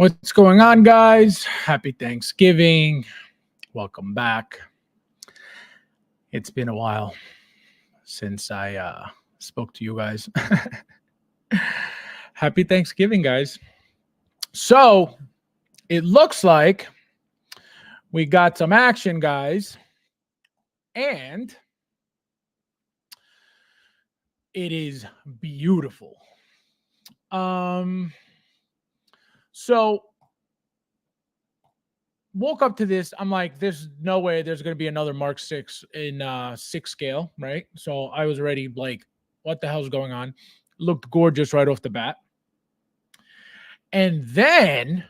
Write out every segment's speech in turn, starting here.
What's going on, guys? Happy Thanksgiving. Welcome back. It's been a while since I spoke to you guys. Happy Thanksgiving, guys. So it looks like we got some action, guys. And it is beautiful. So woke up to this. I'm like, there's no way there's going to be another Mark 6 in 6 scale, right? So I was already like, what the hell's going on? Looked gorgeous right off the bat. And then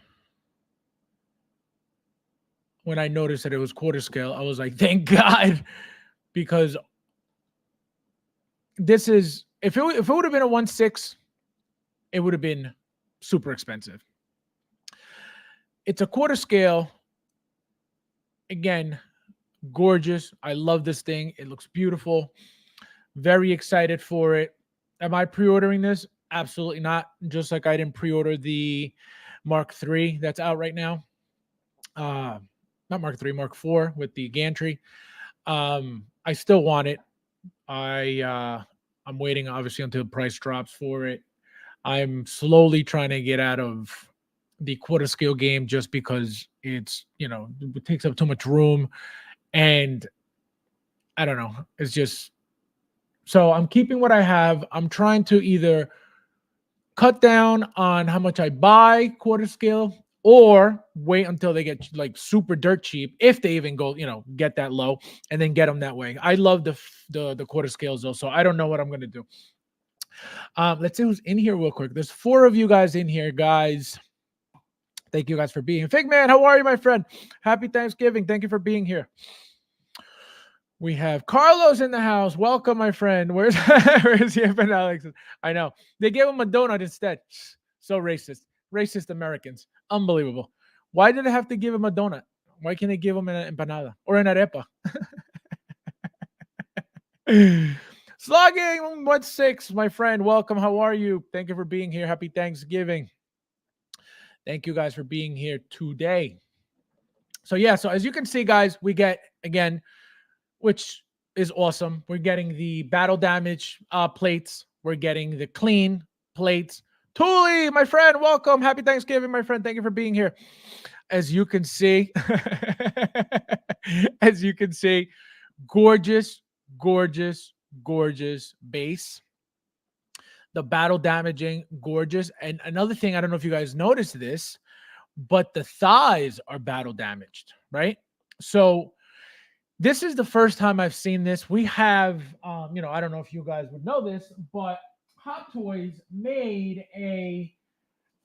when I noticed that it was quarter scale, I was like, thank God, because this is, if it would have been a 1/6, it would have been super expensive. It's a quarter scale. Again, gorgeous. I love this thing. It looks beautiful. Very excited for it. Am I pre-ordering this? Absolutely not. Just like I didn't pre-order the Mark III that's out right now. Not Mark III, Mark IV with the gantry. I still want it. I'm waiting obviously until the price drops for it. I'm slowly trying to get out of the quarter scale game just because it's, it takes up too much room, and I don't know. It's just, so I'm keeping what I have. I'm trying to either cut down on how much I buy quarter scale or wait until they get like super dirt cheap, if they even go, get that low, and then get them that way. I love the quarter scales though, so I don't know what I'm going to do. Let's see who's in here real quick. There's 4 of you guys in here, guys. Thank you guys for being here. Fig Man, how are you, my friend? Happy Thanksgiving. Thank you for being here. We have Carlos in the house. Welcome, my friend. Where's Yip and Alex? I know. They gave him a donut instead. So racist. Racist Americans. Unbelievable. Why did they have to give him a donut? Why can't they give him an empanada or an arepa? Slogging 1/6, my friend. Welcome. How are you? Thank you for being here. Happy Thanksgiving. Thank you guys for being here today. So yeah, so as you can see, guys, we get, again, which is awesome. We're getting the battle damage plates. We're getting the clean plates. Tuli, my friend, welcome. Happy Thanksgiving, my friend. Thank you for being here. As you can see, gorgeous, gorgeous, gorgeous base. The battle damaging, gorgeous. And another thing, I don't know if you guys noticed this, but the thighs are battle damaged, right? So this is the first time I've seen this. We have, I don't know if you guys would know this, but Hot Toys made a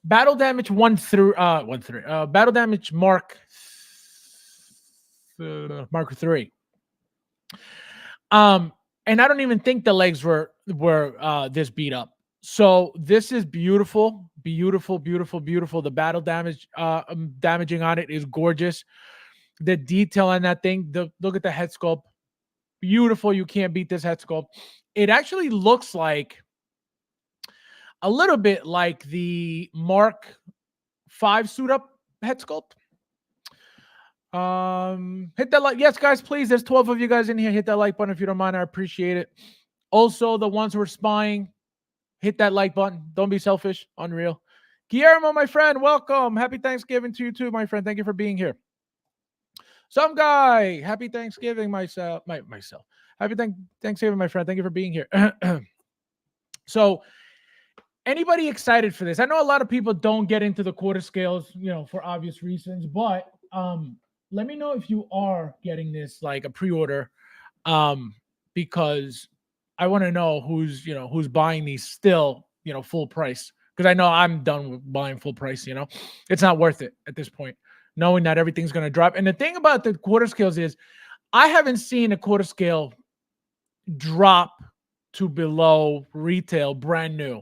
battle damage battle damage Mark 3. And I don't even think the legs were this beat up. So this is beautiful, beautiful, beautiful, beautiful. The battle damage damaging on it is gorgeous. The detail on that thing, look at the head sculpt. Beautiful. You can't beat this head sculpt. It actually looks like a little bit like the Mark 5 suit up head sculpt. Hit that like. Yes, guys, please. There's 12 of you guys in here. Hit that like button if you don't mind. I appreciate it. Also, the ones who are spying, hit that like button. Don't be selfish. Unreal. Guillermo, my friend, welcome. Happy Thanksgiving to you too, my friend. Thank you for being here. Some guy, happy Thanksgiving, myself. Happy Thanksgiving, my friend. Thank you for being here. So, anybody excited for this? I know a lot of people don't get into the quarter scales, for obvious reasons, but let me know if you are getting this like a pre-order, because I want to know who's buying these still, full price, because I know I'm done with buying full price. It's not worth it at this point, knowing that everything's going to drop. And the thing about the quarter scales is I haven't seen a quarter scale drop to below retail brand new.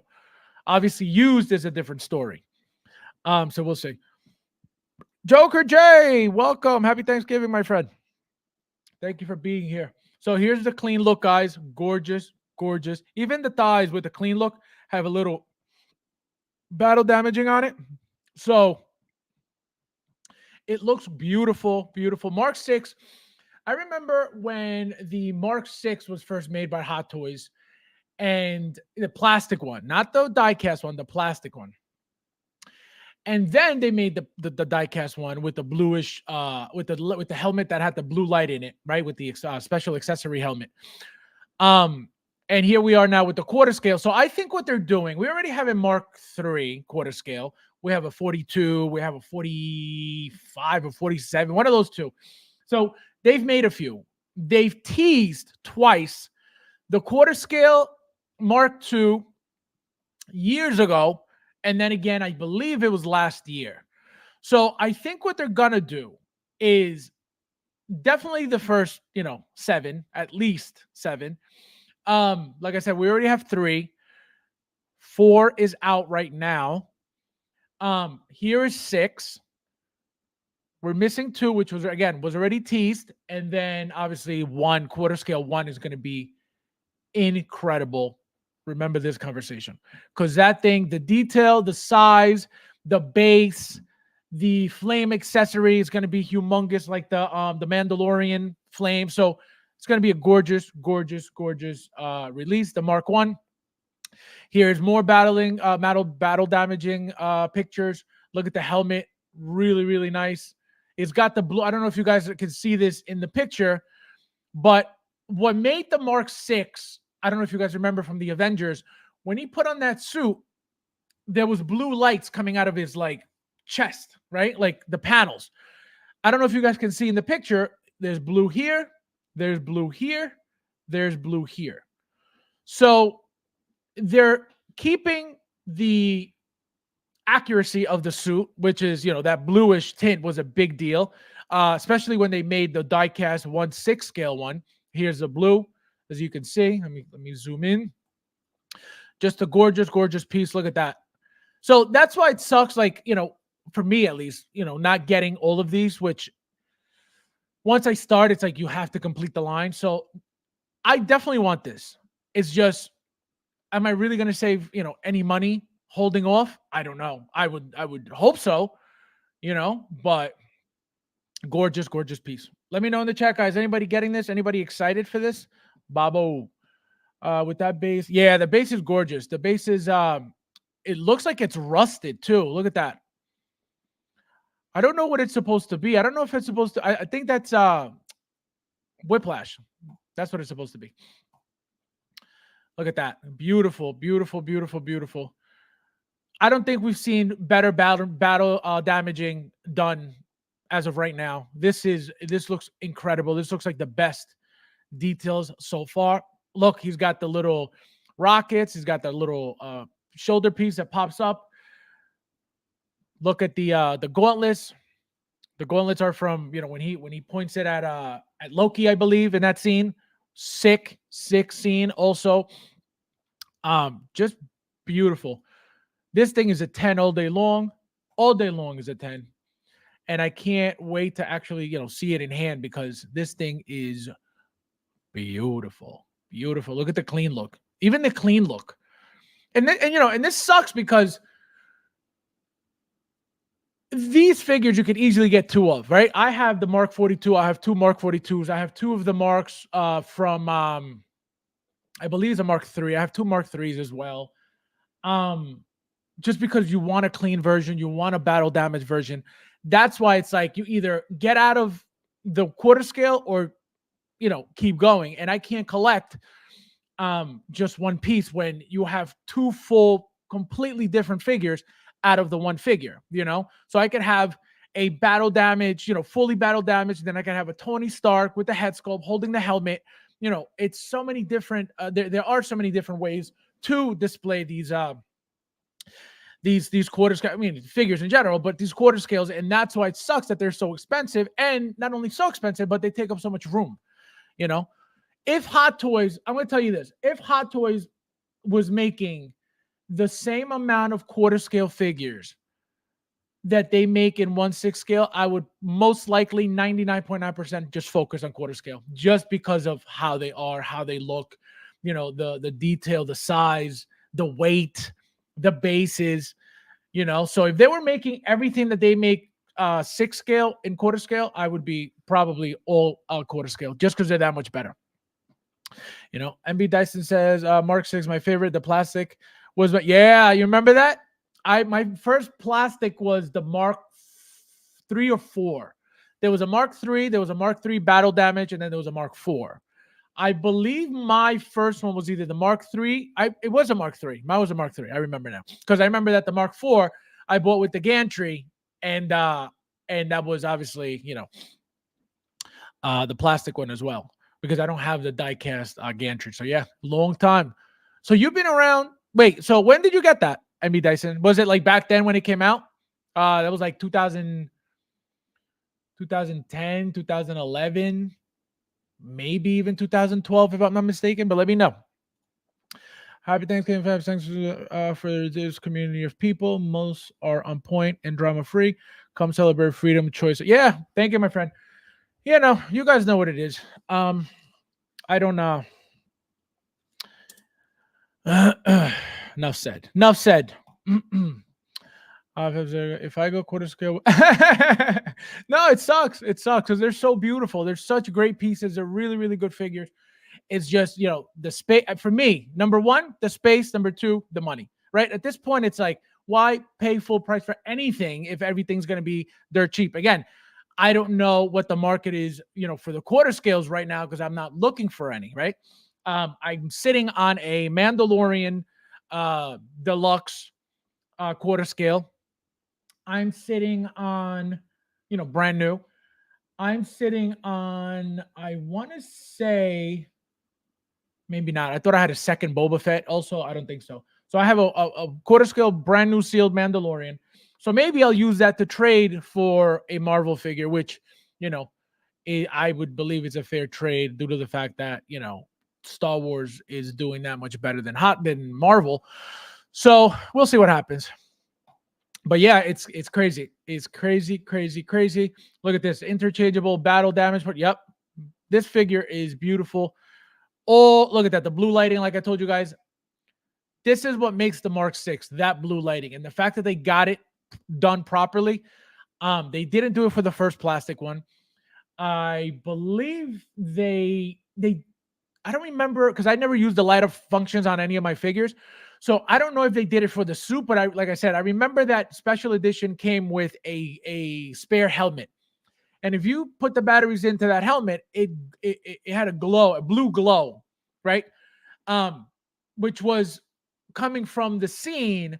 Obviously used is a different story. So we'll see. Joker J, welcome. Happy Thanksgiving, my friend. Thank you for being here. So here's the clean look, guys. Gorgeous, gorgeous. Even the thighs with the clean look have a little battle damaging on it. So It looks beautiful, beautiful. Mark 6. I remember when the Mark 6 was first made by Hot Toys, and the plastic one, not the die-cast one, the plastic one. And then they made the die-cast one with the bluish with the helmet that had the blue light in it, right? With the special accessory helmet. Um, and here we are now with the quarter scale. So I think what they're doing, we already have a Mark 3 quarter scale. We have a 42, we have a 45 or 47, one of those two. So they've made a few. They've teased twice the quarter scale Mark 2 years ago, and then again, I believe it was last year. So I think what they're gonna do is definitely the first, 7, at least 7. Like I said, we already have 3. 4 is out right now. Here is 6. We're missing 2, which was already teased, and then obviously 1 quarter scale 1 is going to be incredible. Remember this conversation, because that thing, the detail, the size, the base, the flame accessory is going to be humongous, like the Mandalorian flame. So it's going to be a gorgeous, gorgeous, gorgeous release. The Mark 1. Here's more battle damaging pictures. Look at the helmet, really, really nice. It's got the blue. I don't know if you guys can see this in the picture, but what made the Mark 6, I don't know if you guys remember from the Avengers, when he put on that suit, there was blue lights coming out of his chest, right? Like the panels. I don't know if you guys can see in the picture, there's blue here, there's blue here, there's blue here. So they're keeping the accuracy of the suit, which is, that bluish tint was a big deal, especially when they made the die-cast 1/6 scale one. Here's the blue, as you can see. Let me zoom in. Just a gorgeous, gorgeous piece. Look at that. So that's why it sucks, for me at least, not getting all of these, which once I start, it's like you have to complete the line. So I definitely want this. It's just, am I really going to save, any money holding off? I don't know. I would hope so, but gorgeous, gorgeous piece. Let me know in the chat, guys. Anybody getting this? Anybody excited for this? Babo. With that base. Yeah, the base is gorgeous. The base is it looks like it's rusted too. Look at that. I don't know what it's supposed to be. I don't know if it's supposed to. I think that's Whiplash. That's what it's supposed to be. Look at that. Beautiful, beautiful, beautiful, beautiful. I don't think we've seen better battle damaging done as of right now. This looks incredible. This looks like the best details so far. Look, he's got the little rockets. He's got the little shoulder piece that pops up. Look at the gauntlets. The gauntlets are from, when he points it at Loki, I believe, in that scene. Sick scene also. Just beautiful. This thing is a 10 all day long. All day long is a 10. And I can't wait to actually, see it in hand, because this thing is beautiful. Beautiful. Look at the clean look. Even the clean look. And this sucks because these figures you could easily get 2 of, right? I have the Mark 42. I have 2 Mark 42s. I have 2 of the Marks from I believe it's a Mark 3. I have 2 Mark 3s as well. Just because you want a clean version, you want a battle damage version. That's why it's like you either get out of the quarter scale or keep going. And I can't collect just one piece when you have 2 full, completely different figures out of the one figure, So I could have a battle damage, fully battle damage. Then I can have a Tony Stark with the head sculpt holding the helmet. It's so many different, there are so many different ways to display these quarter scale, figures in general, but these quarter scales. And that's why it sucks that they're so expensive, and not only so expensive, but they take up so much room. If Hot Toys, I'm going to tell you this, if Hot Toys was making the same amount of quarter scale figures that they make in 1/6 scale, I would most likely 99.9% just focus on quarter scale, just because of how they are, how they look, the detail, the size, the weight, the bases, so if they were making everything that they make 6 scale and quarter scale, I would be probably all quarter scale just because they're that much better. MB Dyson says Mark 6, my favorite. The plastic was, but yeah, you remember that? My first plastic was the Mark 3 or 4. There was a Mark 3, there was a Mark 3 battle damage, and then there was a Mark 4. I believe my first one was either the Mark 3. It was a Mark 3. Mine was a Mark 3. I remember now because I remember that the Mark 4 I bought with the gantry, and that was obviously the plastic one as well because I don't have the die cast gantry. So yeah, long time. So you've been around. Wait, so when did you get that, MB Dyson? Was it like back then when it came out? That was like 2010, 2011, maybe even 2012, if I'm not mistaken. But let me know. Happy Thanksgiving, Fabs. Thanks for this community of people. Most are on point and drama free. Come celebrate freedom, choice. Yeah, thank you, my friend. You guys know what it is. I don't know. Enough said. If I go quarter scale, no, it sucks. It sucks because they're so beautiful. They're such great pieces. They're really, really good figures. It's just, the space for me. Number one, the space. Number two, the money. Right at this point, it's like, why pay full price for anything if everything's going to be dirt cheap? Again, I don't know what the market is, for the quarter scales right now because I'm not looking for any. Right. I'm sitting on a Mandalorian deluxe quarter scale. I'm sitting on, brand new. I'm sitting on, I want to say, maybe not. I thought I had a second Boba Fett. Also, I don't think so. So I have a quarter scale, brand new sealed Mandalorian. So maybe I'll use that to trade for a Marvel figure, which, I would believe it's a fair trade due to the fact that, Star Wars is doing that much better than Marvel. So we'll see what happens. But yeah, it's crazy. It's crazy. Look at this interchangeable battle damage. But yep, this figure is beautiful. Oh, look at that. The blue lighting, like I told you guys. This is what makes the Mark 6, that blue lighting. And the fact that they got it done properly. They didn't do it for the first plastic one. I believe I don't remember because I never used the light up functions on any of my figures. So I don't know if they did it for the suit, but like I said, I remember that special edition came with a spare helmet. And if you put the batteries into that helmet, it had a blue glow, right? Which was coming from the scene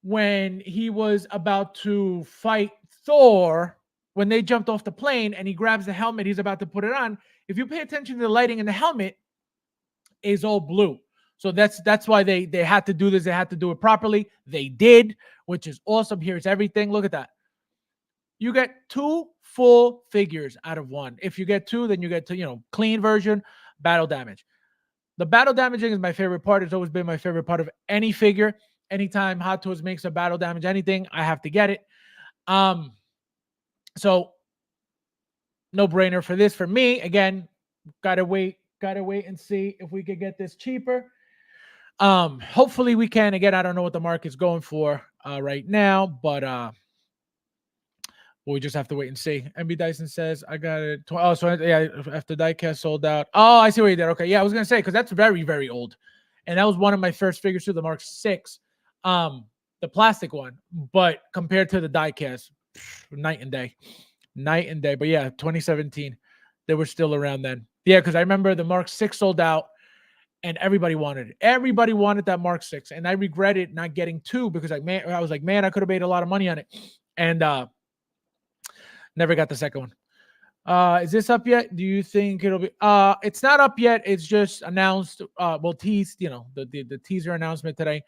when he was about to fight Thor, when they jumped off the plane and he grabs the helmet, he's about to put it on. If you pay attention to the lighting in the helmet, is all blue. So that's why they had to do this. They had to do it properly. They did, which is awesome. Here's everything. Look at that. You get 2 full figures out of 1. If you get 2, then you get to, clean version, battle damage. The battle damaging is my favorite part. It's always been my favorite part of any figure. Anytime Hot Toys makes a battle damage anything, I have to get it. So no brainer for this for me. Again, gotta wait and see if we could get this cheaper. Hopefully we can. Again, I don't know what the market's going for right now, but we just have to wait and see. MB Dyson says, I got it. So yeah, after diecast sold out. Oh, I see what you did. Okay, yeah, I was gonna say because that's very, very old, and that was one of my first figures too, the Mark 6, the plastic one. But compared to the diecast, night and day. But yeah, 2017, they were still around then. Yeah, because I remember the Mark 6 sold out. And everybody wanted it. Everybody wanted that Mark 6. And I regretted not getting 2 because I was like, man, I could have made a lot of money on it. And never got the second one. Is this up yet? Do you think it'll be? It's not up yet. It's just announced. Teased. The teaser announcement today.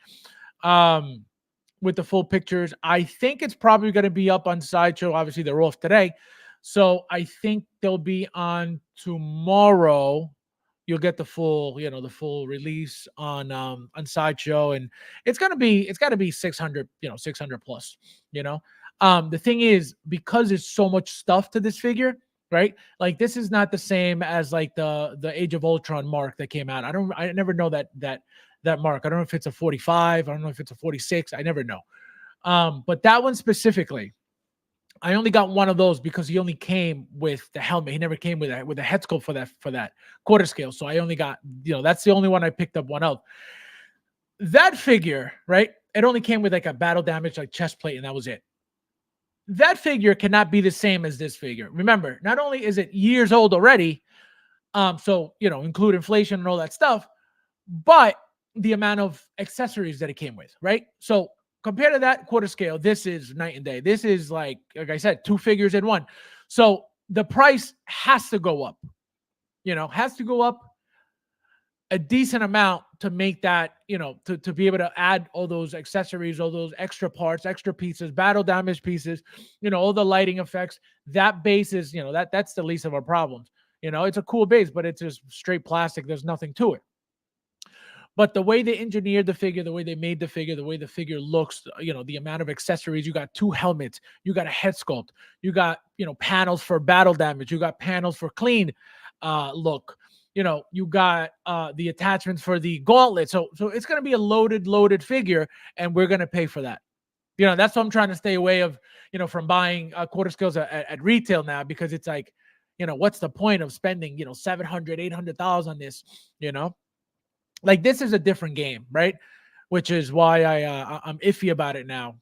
With the full pictures, I think it's probably going to be up on Sideshow. Obviously, they're off today, so I think they'll be on tomorrow. You'll get the full, the full release on Sideshow, and it's got to be 600, 600 plus. The thing is, because there's so much stuff to this figure, right? Like this is not the same as like the Age of Ultron mark that came out. I never know that mark. I don't know if it's a 45. I don't know if it's a 46. I never know. But that one specifically, I only got one of those because he only came with the helmet. He never came with a head sculpt for that quarter scale. So I only got, that's the only one I picked up one of. That figure, right? It only came with like a battle damage, like chest plate, and that was it. That figure cannot be the same as this figure. Remember, not only is it years old already, so include inflation and all that stuff, but the amount of accessories that it came with, right? So compared to that quarter scale, this is night and day. This is like I said, two figures in one. So the price has to go up, has to go up a decent amount to make that, to be able to add all those accessories, all those extra parts, extra pieces, battle damage pieces, all the lighting effects. That base is, that's the least of our problems. It's a cool base, but it's just straight plastic. There's nothing to it. But the way they engineered the figure, the way they made the figure, the way the figure looks, the amount of accessories, you got 2 helmets, you got a head sculpt, you got, panels for battle damage, you got panels for clean look, you got the attachments for the gauntlet. So it's going to be a loaded figure, and we're going to pay for that. That's what I'm trying to stay away of, from buying quarter scales at retail now, because it's like, what's the point of spending, $700,000-$800,000 on this, Like, this is a different game, right? Which is why I'm iffy about it now.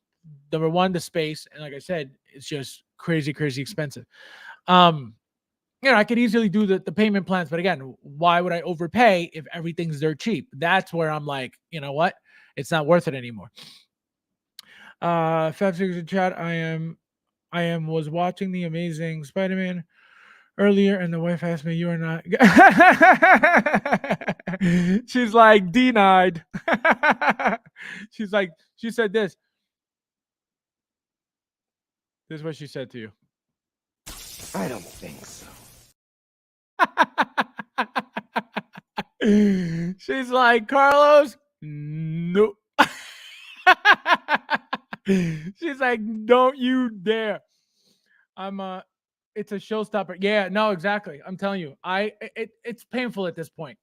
Number one, the space, and like I said, it's just crazy expensive. I could easily do the payment plans, but again, why would I overpay if everything's dirt cheap? That's where I'm like, you know what? It's not worth it anymore. FabsFigures in chat. I was watching the Amazing Spider-Man earlier, and the wife asked me, "You are not." She's like, denied. She's like, she said this. This is what she said to you. I don't think so. She's like, Carlos, nope. She's like, don't you dare. It's a showstopper. Yeah, no, exactly. I'm telling you, it's painful at this point,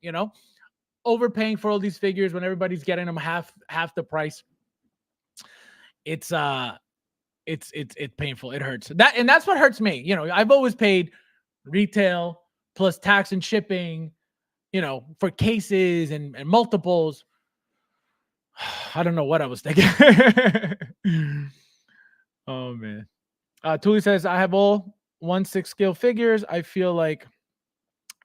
overpaying for all these figures when everybody's getting them half the price. It's painful. It hurts. That's what hurts me. I've always paid retail plus tax and shipping, for cases and multiples. I don't know what I was thinking. Oh man. Tuli says, I have all 1/6 scale figures. I feel like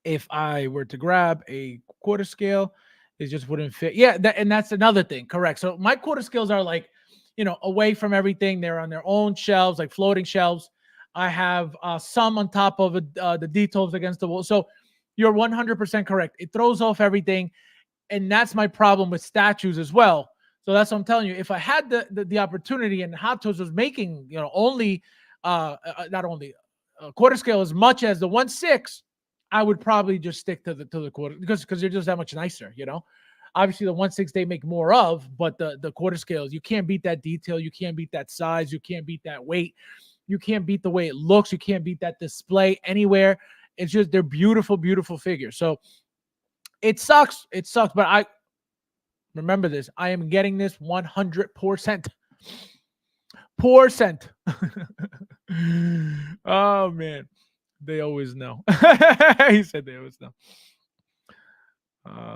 if I were to grab a quarter scale, it just wouldn't fit. Yeah, and that's another thing. Correct. So my quarter scales are like, away from everything. They're on their own shelves, like floating shelves. I have some on top of the details against the wall. So you're 100% correct. It throws off everything, and that's my problem with statues as well. So that's what I'm telling you. If I had the opportunity, and Hot Toys was making, only not only quarter scale as much as the 1/6, I would probably just stick to the quarter, because they're just that much nicer. Obviously the 1/6 they make more of, but the quarter scales, you can't beat that detail, you can't beat that size, you can't beat that weight, you can't beat the way it looks, you can't beat that display anywhere. It's just, they're beautiful figures. So it sucks, but I remember this. I am getting this 100%. Oh man, they always know. He said they always know.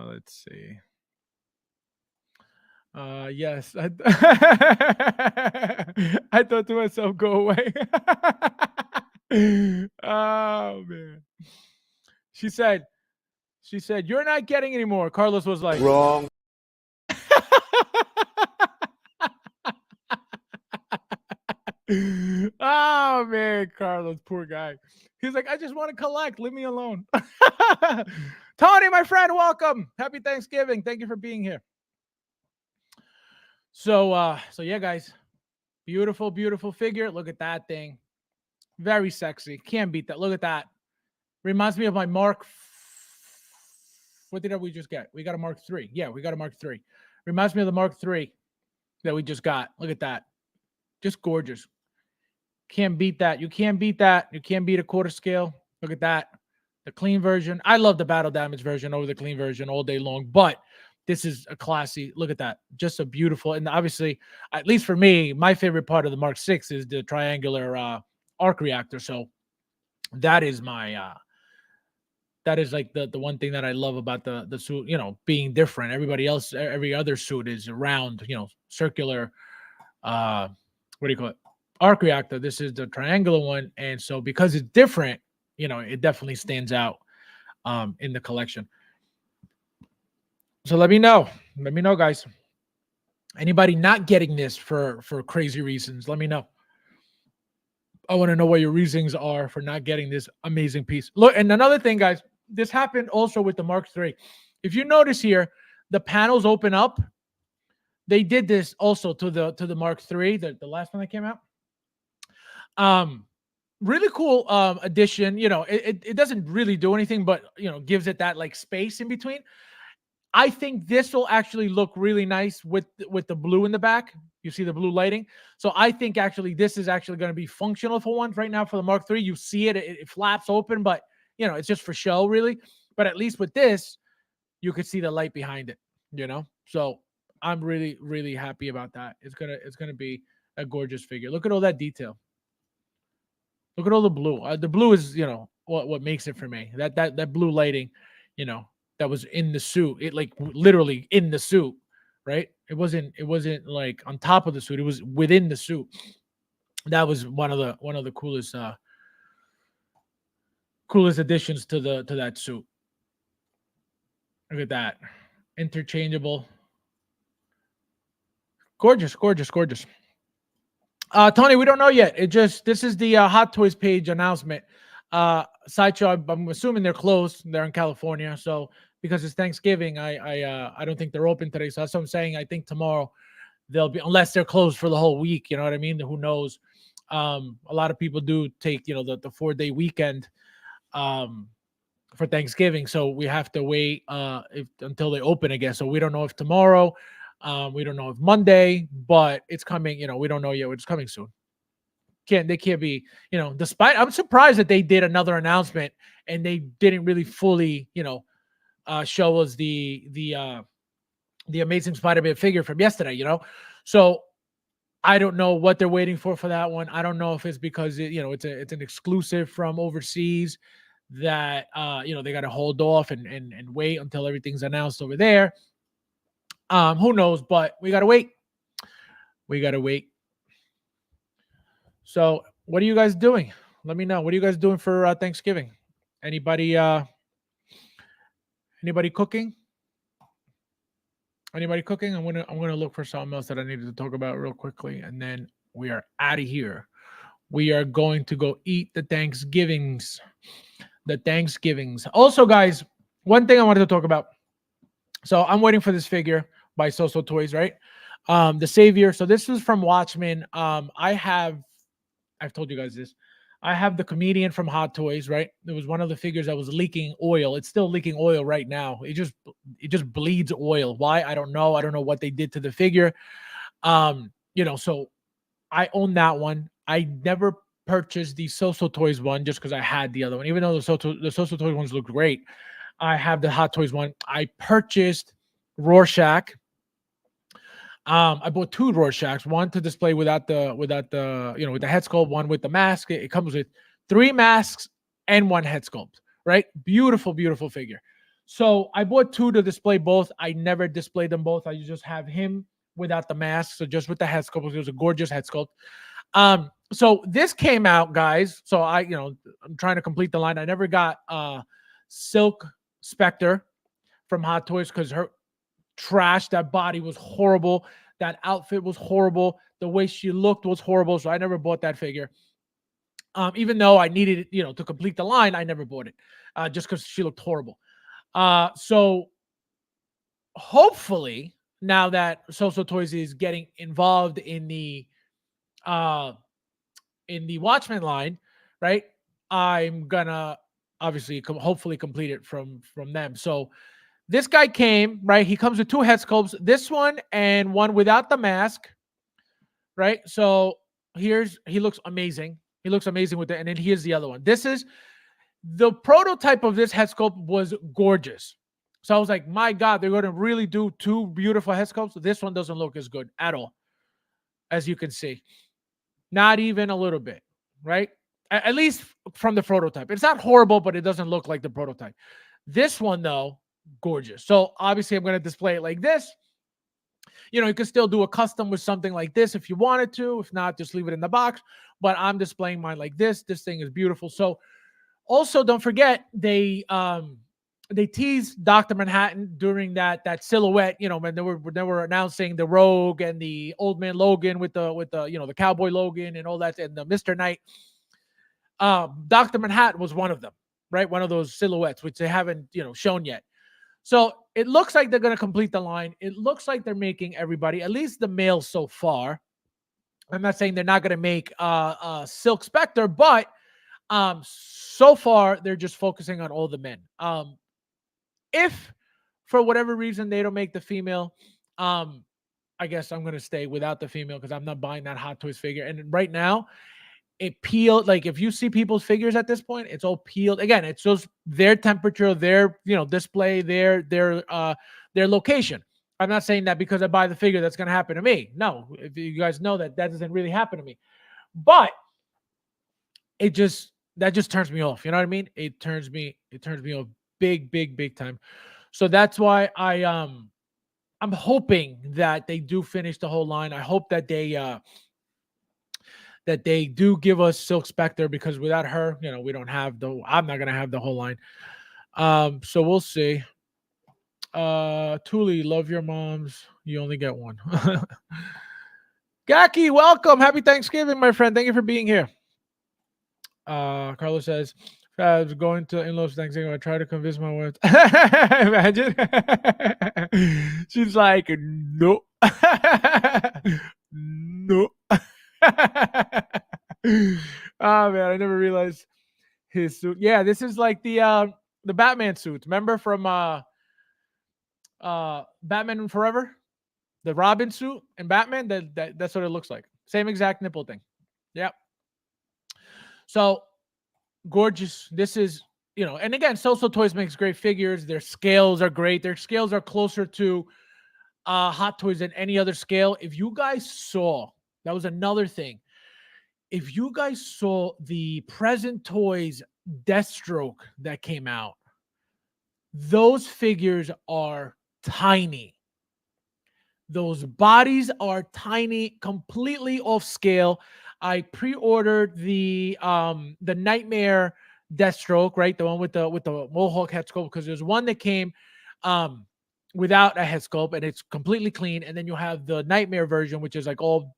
Let's see. Yes. I thought to myself, go away. Oh man. She said, you're not getting any more. Carlos was like, wrong. Oh man, Carlos, poor guy. He's like, I just want to collect. Leave me alone. Tony, my friend, welcome. Happy Thanksgiving. Thank you for being here. So yeah, guys. Beautiful figure. Look at that thing. Very sexy. Can't beat that. Look at that. Reminds me of my Mark. What did we just get? We got a Mark III. Yeah, we got a Mark III. Reminds me of the Mark III that we just got. Look at that. Just gorgeous. Can't beat that. You can't beat that. You can't beat a quarter scale. Look at that. The clean version. I love the battle damage version over the clean version all day long, but this is a classy. Look at that. Just a beautiful. And obviously, at least for me, my favorite part of the Mark VI is the triangular arc reactor. So that is my that is like the one thing that I love about the suit, being different. Everybody else, every other suit is round, circular, uh what do you call it? Arc reactor. This is the triangular one. And so because it's different, it definitely stands out in the collection. So let me know. Let me know, guys. Anybody not getting this for crazy reasons, let me know. I want to know what your reasons are for not getting this amazing piece. Look, and another thing, guys, this happened also with the Mark III. If you notice here, the panels open up. They did this also to the Mark III, the last one that came out. Really cool addition. It doesn't really do anything, but gives it that like space in between. I think this will actually look really nice with the blue in the back. You see the blue lighting. So I think actually this is actually going to be functional for once. Right now for the Mark III, you see it flaps open, but it's just for show really. But at least with this, you could see the light behind it. So I'm really, really happy about that. It's gonna be a gorgeous figure. Look at all that detail. Look at all the blue. The blue is what makes it for me. That blue lighting, that was in the suit. It like literally in the suit, right? It wasn't like on top of the suit. It was within the suit. That was one of the coolest additions to that suit. Look at that. Interchangeable. Gorgeous, gorgeous, gorgeous. Tony, we don't know yet. This is the Hot Toys page announcement. Sideshow, I'm assuming they're closed. They're in California, so because it's Thanksgiving, I don't think they're open today. So that's what I'm saying. I think tomorrow they'll be, unless they're closed for the whole week. You know what I mean? Who knows? A lot of people do take the 4-day weekend for Thanksgiving, so we have to wait until they open again. So we don't know if tomorrow. We don't know if Monday, but it's coming. We don't know yet. It's coming soon. They can't be. Despite, I'm surprised that they did another announcement and they didn't really fully, show us the Amazing Spider-Man figure from yesterday. So I don't know what they're waiting for that one. I don't know if it's because it's an exclusive from overseas that they got to hold off and wait until everything's announced over there. Who knows? But we gotta wait. We gotta wait. So, what are you guys doing? Let me know. What are you guys doing for Thanksgiving? Anybody? Anybody cooking? Anybody cooking? I'm gonna look for something else that I needed to talk about real quickly, and then we are out of here. We are going to go eat the Thanksgivings. The Thanksgivings. Also, guys, one thing I wanted to talk about. So I'm waiting for this figure by So Toys, right? The Savior. So this is from Watchmen. I've told you guys this. I have the comedian from Hot Toys, right? It was one of the figures that was leaking oil. It's still leaking oil right now. It just bleeds oil. Why? I don't know. I don't know what they did to the figure. So I own that one. I never purchased the So Toys one just because I had the other one. Even though the So Toys ones look great, I have the Hot Toys one. I purchased Rorschach. I bought 2 Rorschachs, one to display without the with the head sculpt, one with the mask. It comes with 3 masks and 1 head sculpt, right? Beautiful, beautiful figure. So I bought 2 to display both. I never displayed them both. I just have him without the mask, so just with the head sculpt. It was a gorgeous head sculpt. So this came out, guys. So I'm trying to complete the line. I never got Silk Spectre from Hot Toys because her trash. That body was horrible. That outfit was horrible. The way she looked was horrible. So I never bought that figure. Even though I needed it, to complete the line, I never bought it just because she looked horrible. So hopefully now that So Toys is getting involved in the Watchmen line, right? I'm gonna obviously hopefully complete it from them. So this guy came, right? He comes with 2 head sculpts, this one and one without the mask, right? So he looks amazing. He looks amazing with it. And then here's the other one. This is the prototype of this head sculpt was gorgeous. So I was like, my God, they're going to really do 2 beautiful head sculpts. This one doesn't look as good at all, as you can see. Not even a little bit, right? at least from the prototype. It's not horrible, but it doesn't look like the prototype. This one, though, gorgeous. So obviously I'm going to display it like this. You could still do a custom with something like this if you wanted to. If not, just leave it in the box. But I'm displaying mine like this. This thing is beautiful. So also don't forget they teased Dr. Manhattan during that silhouette, when they were announcing the Rogue and the Old Man Logan with the the Cowboy Logan and all that, and the Mr. Knight. Dr. Manhattan was one of them, right? One of those silhouettes, which they haven't, shown yet. So it looks like they're going to complete the line. It looks like they're making everybody, at least the males so far. I'm not saying they're not going to make Silk Spectre, but so far they're just focusing on all the men. If for whatever reason they don't make the female, I guess I'm going to stay without the female because I'm not buying that Hot Toys figure. And right now, it peeled. Like if you see people's figures at this point, it's all peeled. Again, it's just their temperature, their display, their location. I'm not saying that because I buy the figure that's going to happen to me. No, if you guys know that doesn't really happen to me, but that just turns me off. You know what I mean? It turns me off big time. So that's why I'm hoping that they do finish the whole line. I hope that they do give us Silk Spectre, because without her, we don't have I'm not gonna have the whole line. So we'll see. Thule, love your moms. You only get one. Gaki, welcome. Happy Thanksgiving, my friend. Thank you for being here. Carlos says, Fabs, going to in-laws Thanksgiving. I try to convince my wife. Imagine. She's like, no. No. Oh man, I never realized his suit. Yeah, this is like the Batman suits. Remember from Batman Forever? The Robin suit and Batman, that's what it looks like. Same exact nipple thing. Yep. So gorgeous. This is, and again, Social Toys makes great figures. Their scales are great. Their scales are closer to Hot Toys than any other scale. If you guys saw, that was another thing. If you guys saw the Present Toys Deathstroke that came out, those figures are tiny. Those bodies are tiny, completely off scale. I pre-ordered the Nightmare Deathstroke, right? The one with the Mohawk head sculpt, because there's one that came without a head sculpt and it's completely clean, and then you have the Nightmare version, which is like all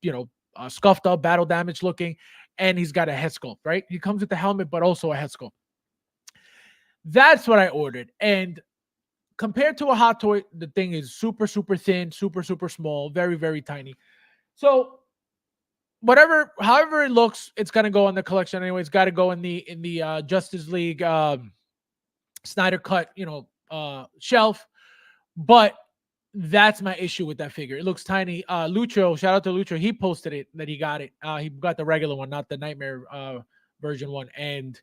scuffed up, battle damage looking, and he's got a head sculpt, right? He comes with the helmet, but also a head sculpt. That's what I ordered, and compared to a Hot Toy, the thing is super thin, super small, very tiny. So however it looks, it's gonna go in the collection anyway. It's got to go in the Justice League Snyder Cut, shelf. But that's my issue with that figure. It looks tiny. Lucho, shout out to Lucho. He posted it that he got it. He got the regular one, not the Nightmare version one, and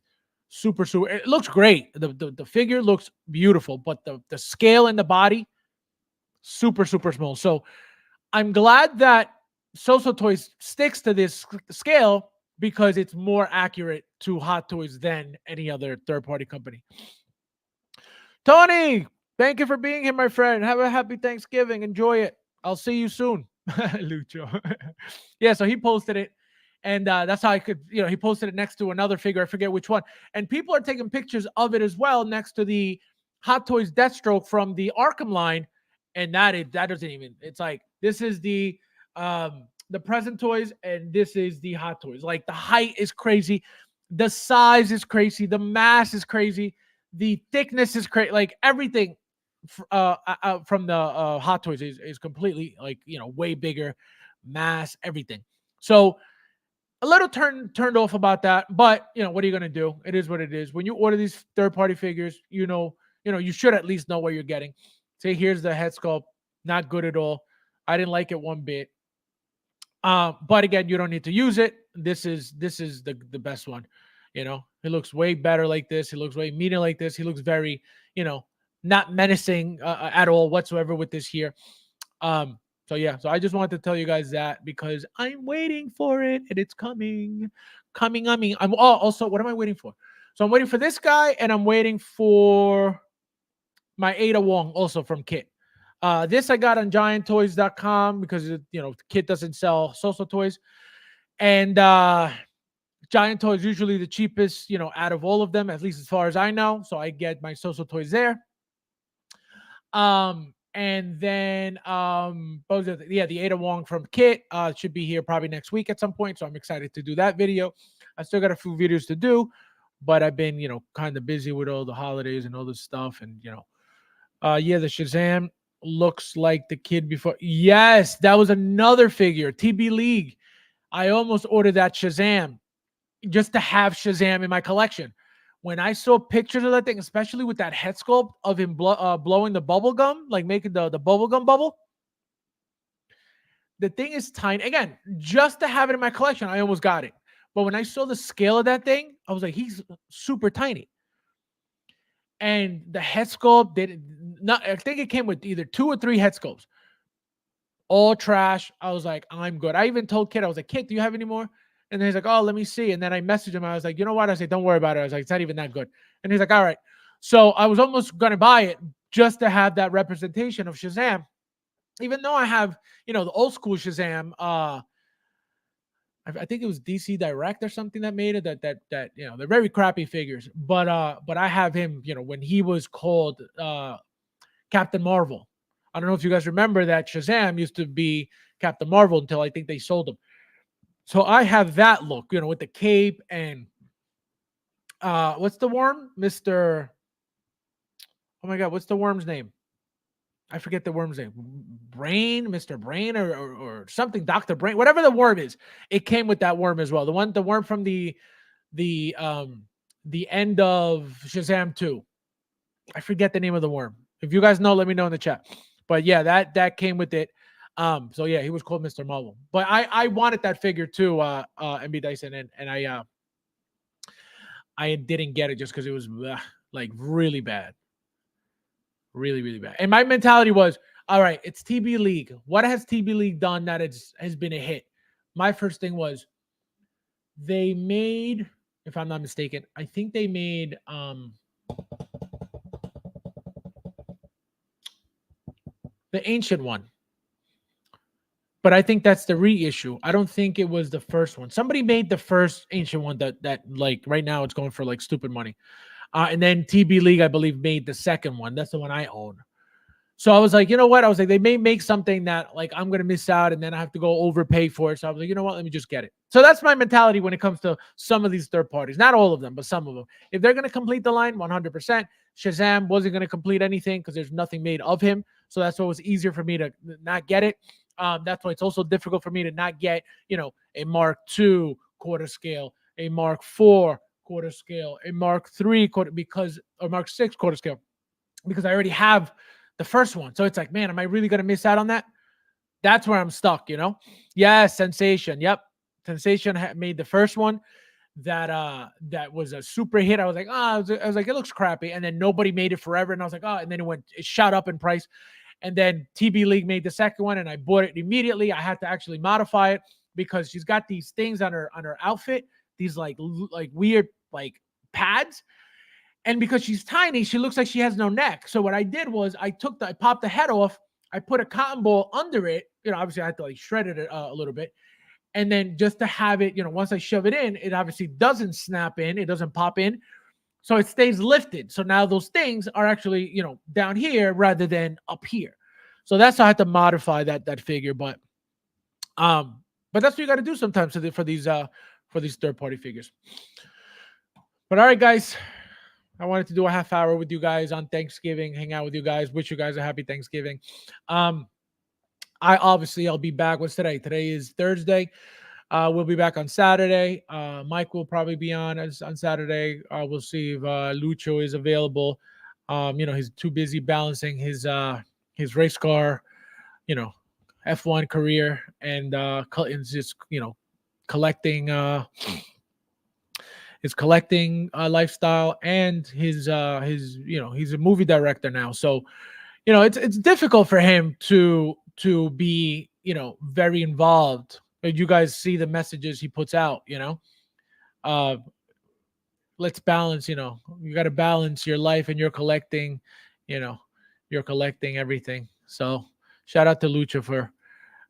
super. It looks great. The figure looks beautiful, but the scale and the body, super small. So I'm glad that Social Toys sticks to this scale because it's more accurate to Hot Toys than any other third-party company. Tony, thank you for being here, my friend. Have a happy Thanksgiving. Enjoy it. I'll see you soon. Lucho. Yeah, so he posted it. And that's how I could, he posted it next to another figure. I forget which one. And people are taking pictures of it as well next to the Hot Toys Deathstroke from the Arkham line. And that doesn't even, it's like, this is the Present Toys and this is the Hot Toys. Like the height is crazy. The size is crazy. The mass is crazy. The thickness is crazy. Like everything from the Hot Toys is completely like, way bigger mass, everything. So a little turned off about that, but what are you going to do? It is what it is. When you order these third-party figures, you should at least know what you're getting. Say, here's the head sculpt. Not good at all. I didn't like it one bit. But again, you don't need to use it. This is the best one. He looks way better like this. He looks way meaner like this. He looks very, not menacing at all whatsoever with this here. So yeah, so I just wanted to tell you guys that because I'm waiting for it and it's coming. I mean, I'm also, what am I waiting for? So I'm waiting for this guy and I'm waiting for my Ada Wong also from Kit. This I got on gianttoys.com because Kit doesn't sell social toys. And Giant Toys usually the cheapest, out of all of them, at least as far as I know. So I get my social toys there. And then what was it? Yeah, the Ada Wong from Kit should be here probably next week at some point. So I'm excited to do that video. I still got a few videos to do, but I've been, kind of busy with all the holidays and all this stuff. And yeah, the Shazam looks like the kid before. Yes, that was another figure. TB League. I almost ordered that Shazam just to have Shazam in my collection. When I saw pictures of that thing, especially with that head sculpt of him blowing the bubble gum, like making the bubble gum bubble, the thing is tiny. Again, just to have it in my collection, I almost got it. But when I saw the scale of that thing, I was like, he's super tiny. And the head sculpt I think it came with either 2 or 3 head sculpts. All trash. I was like, I'm good. I even told Kid, I was like, Kid, do you have any more? And then he's like, oh, let me see. And then I messaged him. I was like, you know what? I said, don't worry about it. I was like, it's not even that good. And he's like, all right. So I was almost going to buy it just to have that representation of Shazam. Even though I have, the old school Shazam, I think it was DC Direct or something that made it that they're very crappy figures. But I have him, when he was called Captain Marvel. I don't know if you guys remember that Shazam used to be Captain Marvel until I think they sold him. So I have that look, with the cape and what's the worm? Oh my God, what's the worm's name? I forget the worm's name. Brain, Mr. Brain, or something, Dr. Brain, whatever the worm is. It came with that worm as well. The worm from the end of Shazam 2. I forget the name of the worm. If you guys know, let me know in the chat. But yeah, that came with it. So yeah, he was called Mr. Marvel. But I wanted that figure too, MB Dyson, and I didn't get it just because it was like really bad. Really, really bad. And my mentality was, all right, it's TB League. What has TB League done that has been a hit? My first thing was they made, if I'm not mistaken, I think they made the ancient one. But I think that's the reissue. I don't think it was the first one. Somebody made the first ancient one that like right now it's going for like stupid money. And then TB League, I believe, made the second one. That's the one I own. So I was like, you know what? I was like, they may make something that like I'm going to miss out and then I have to go overpay for it. So I was like, you know what? Let me just get it. So that's my mentality when it comes to some of these third parties. Not all of them, but some of them. If they're going to complete the line, 100%. Shazam wasn't going to complete anything because there's nothing made of him. So that's why it was easier for me to not get it. That's why it's also difficult for me to not get, a Mark II quarter scale, a Mark IV quarter scale, a Mark III quarter or Mark VI quarter scale, because I already have the first one. So it's like, man, am I really going to miss out on that? That's where I'm stuck, Yes, Sensation. Yep. Sensation made the first one that was a super hit. I was like, I was like, it looks crappy. And then nobody made it forever. And I was like, and then it shot up in price. And then TB League made the second one and I bought it immediately. I had to actually modify it because she's got these things on her outfit, these like weird like pads. And because she's tiny, she looks like she has no neck. So what I did was I popped the head off. I put a cotton ball under it. Obviously I had to like shred it a little bit. And then just to have it, once I shove it in, it obviously doesn't snap in. It doesn't pop in. So it stays lifted. So now those things are actually, down here rather than up here. So that's how I had to modify that figure. But that's what you got to do sometimes for these third-party figures. But all right, guys. I wanted to do a half hour with you guys on Thanksgiving, hang out with you guys, wish you guys a happy Thanksgiving. I'll be back. What's today? Today is Thursday. We'll be back on Saturday. Mike will probably be on Saturday. We'll see if Lucho is available. He's too busy balancing his race car, F1 career and just collecting his collecting lifestyle and his he's a movie director now. So, it's difficult for him to be very involved. You guys see the messages he puts out, let's balance, you got to balance your life and you know, you're collecting everything. So shout out to Lucha for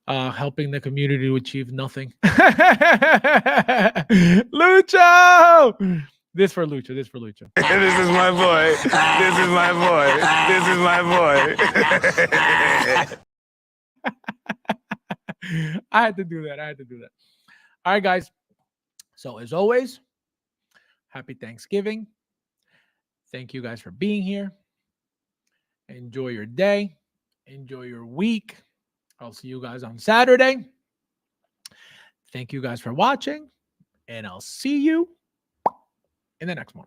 helping the community to achieve nothing. Lucha! This for Lucha. This is my boy. This is my boy. This is my boy. I had to do that. All right, guys. So as always, happy Thanksgiving. Thank you guys for being here. Enjoy your day. Enjoy your week. I'll see you guys on Saturday. Thank you guys for watching, and I'll see you in the next one.